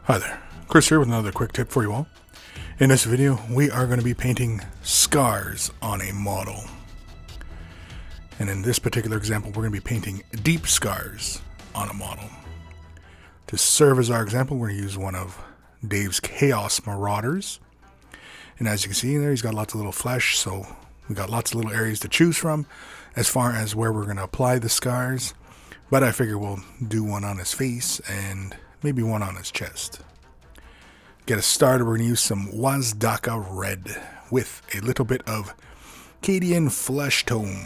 Hi there, Chris here with another quick tip for you all. In this video, we are going to be painting scars on a model. And in this particular example, we're going to be painting deep scars on a model. To serve as our example, we're going to use one of Dave's Chaos Marauders. And as you can see there, he's got lots of little flesh, so we got lots of little areas to choose from as far as where we're going to apply the scars. But I figure we'll do one on his face and maybe one on his chest. Get us started, we're going to use some Wazdaka Red with a little bit of Cadian Flesh Tone.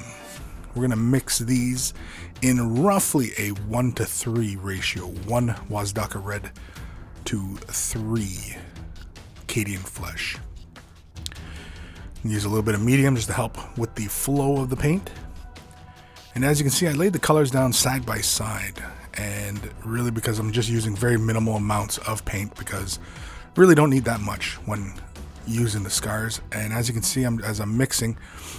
We're going to mix these in roughly a 1:3 ratio. 1 Wazdaka Red to 3 Cadian Flesh. Use a little bit of medium just to help with the flow of the paint. And as you can see, I laid the colors down side by side. And really because I'm just using very minimal amounts of paint, because really don't need that much when using the scars. And as you can see, as I'm mixing,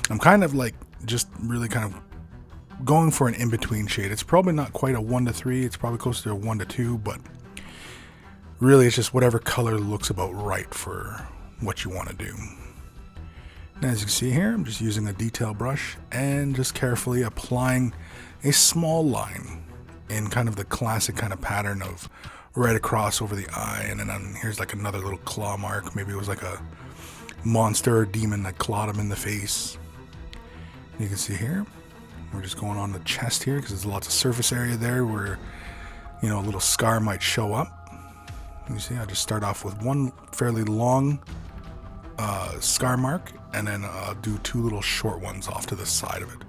I'm kind of like just really kind of going for an in-between shade. It's probably not quite a 1:3, it's probably closer to a 1:2, but really it's just whatever color looks about right for what you want to do. And as you can see here, I'm just using a detail brush and just carefully applying a small line in kind of the classic kind of pattern of right across over the eye, and then here's like another little claw mark. Maybe it was like a monster or demon that clawed him in the face. You can see here, we're just going on the chest here because there's lots of surface area there where, you know, a little scar might show up. You see, I just start off with one fairly long scar mark, and then do two little short ones off to the side of it,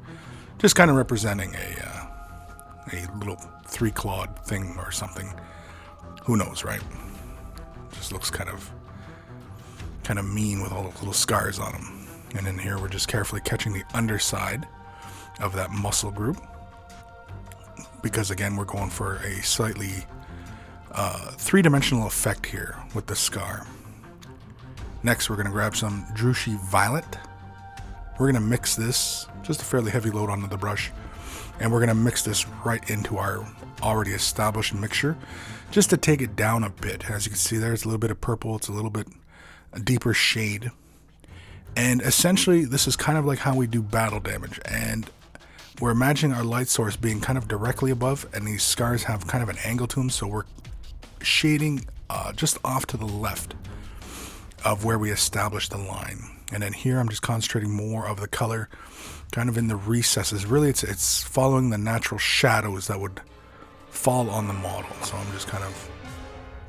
just kind of representing a little three-clawed thing or something. Who knows, right? Just looks kind of mean with all those little scars on them. And in here, we're just carefully catching the underside of that muscle group, because again, we're going for a slightly three-dimensional effect here with the scar. Next, we're going to grab some Drushi Violet. We're going to mix this, just a fairly heavy load onto the brush, and we're going to mix this right into our already established mixture, just to take it down a bit. As you can see, there's a little bit of purple. It's a little bit a deeper shade. And essentially, this is kind of like how we do battle damage. And we're imagining our light source being kind of directly above, and these scars have kind of an angle to them. So we're shading just off to the left of where we established the line. And then here, I'm just concentrating more of the color kind of in the recesses. Really, it's following the natural shadows that would fall on the model. So I'm just kind of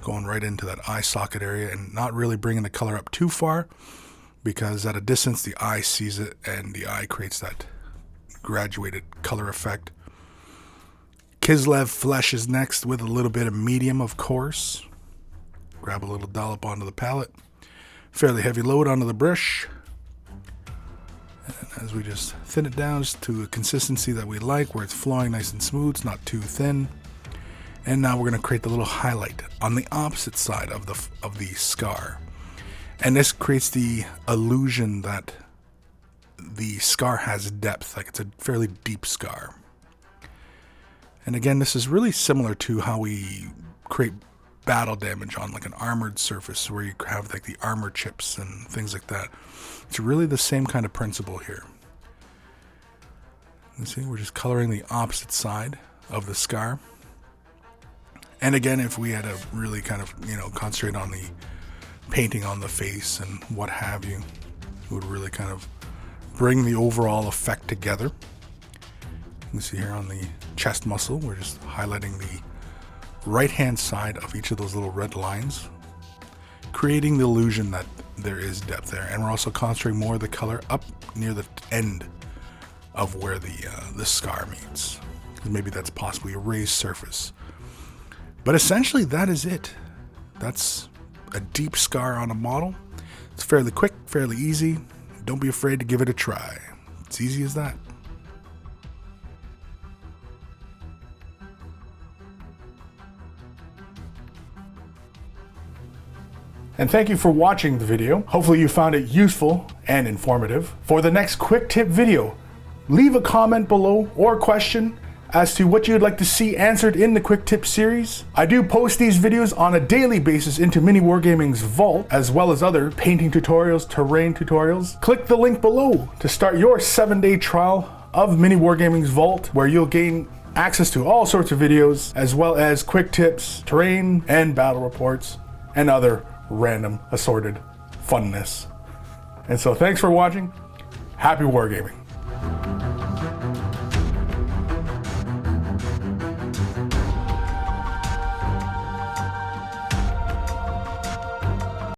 going right into that eye socket area and not really bringing the color up too far, because at a distance the eye sees it and the eye creates that graduated color effect. Kislev Flesh is next with a little bit of medium, of course. Grab a little dollop onto the palette. Fairly heavy load onto the brush. And as we just thin it down just to a consistency that we like, where it's flowing nice and smooth, it's not too thin. And now we're going to create the little highlight on the opposite side of the scar. And this creates the illusion that the scar has depth, like it's a fairly deep scar. And again, this is really similar to how we create battle damage on like an armored surface, where you have like the armor chips and things like that. It's really the same kind of principle here. You see, we're just coloring the opposite side of the scar. And again, if we had to really kind of, you know, concentrate on the painting on the face and what have you, it would really kind of bring the overall effect together. You can see here on the chest muscle, we're just highlighting the right-hand side of each of those little red lines, creating the illusion that there is depth there. And we're also concentrating more of the color up near the end of where the scar meets. Maybe that's possibly a raised surface. But essentially, that is it. That's a deep scar on a model. It's fairly quick, fairly easy. Don't be afraid to give it a try. It's easy as that. And thank you for watching the video. Hopefully you found it useful and informative. For the next quick tip video, leave a comment below or question. as to what you'd like to see answered in the quick tip series. I do post these videos on a daily basis into MiniWarGaming's vault, as well as other painting tutorials, terrain tutorials. Click the link below to start your 7-day trial of MiniWarGaming's vault, where you'll gain access to all sorts of videos, as well as quick tips, terrain, and battle reports, and other random assorted funness. And so thanks for watching. Happy wargaming.